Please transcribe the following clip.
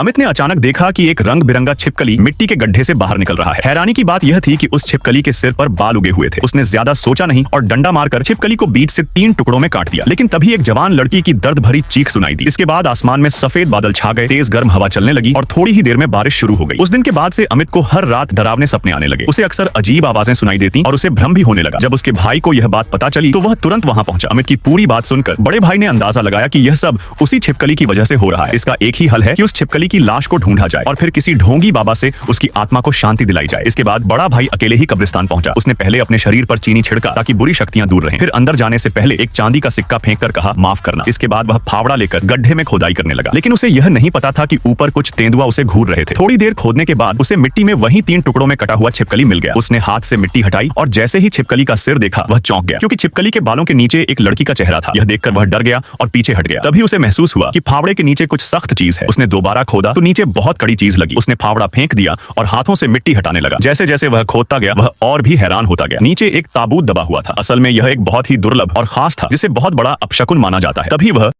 अमित ने अचानक देखा कि एक रंग बिरंगा छिपकली मिट्टी के गड्ढे से बाहर निकल रहा है। हैरानी की बात यह थी कि उस छिपकली के सिर पर बाल उगे हुए थे। उसने ज्यादा सोचा नहीं और डंडा मारकर छिपकली को बीच से 3 टुकड़ों में काट दिया। लेकिन तभी एक जवान लड़की की दर्द भरी चीख सुनाई दी। इसके बाद आसमान में सफेद बादल छा गए, तेज गर्म हवा चलने लगी और थोड़ी ही देर में बारिश शुरू हो गई। उस दिन के बाद से अमित को हर रात डरावने सपने आने लगे। उसे अक्सर अजीब आवाजें सुनाई देती और उसे भ्रम भी होने लगा। जब उसके भाई को यह बात पता चली तो वह तुरंत वहां पहुंचा। अमित की पूरी बात सुनकर बड़े भाई ने अंदाजा लगाया कि यह सब उसी छिपकली की वजह से हो रहा है। इसका एक ही हल है कि उस छिपकली की लाश को ढूंढा जाए और फिर किसी ढोंगी बाबा से उसकी आत्मा को शांति दिलाई जाए। इसके बाद बड़ा भाई अकेले ही कब्रिस्तान पहुंचा। उसने पहले अपने शरीर पर चीनी छिड़का ताकि बुरी शक्तियां दूर रहें। फिर अंदर जाने से पहले एक चांदी का सिक्का फेंक कर कहा, माफ करना। इसके बाद वह फावड़ा लेकर गड्ढे में खोदाई करने लगा। लेकिन उसे यह नहीं पता था कि ऊपर कुछ तेंदुआ उसे घूर रहे थे। थोड़ी देर खोदने के बाद उसे मिट्टी में वही 3 टुकड़ों में कटा हुआ छिपकली मिल गया। उसने हाथ से मिट्टी हटाई और जैसे ही छिपकली का सिर देखा वह चौंक गया, क्योंकि छिपकली के बालों के नीचे एक लड़की का चेहरा था। यह देखकर वह डर गया और पीछे हट गया। तभी उसे महसूस हुआ कि फावड़े के नीचे कुछ सख्त चीज है। उसने दोबारा खोदा तो नीचे बहुत कड़ी चीज लगी। उसने फावड़ा फेंक दिया और हाथों से मिट्टी हटाने लगा। जैसे जैसे वह खोदता गया वह और भी हैरान होता गया। नीचे एक ताबूत दबा हुआ था। असल में यह एक बहुत ही दुर्लभ और खास था, जिसे बहुत बड़ा अपशकुन माना जाता है। तभी वह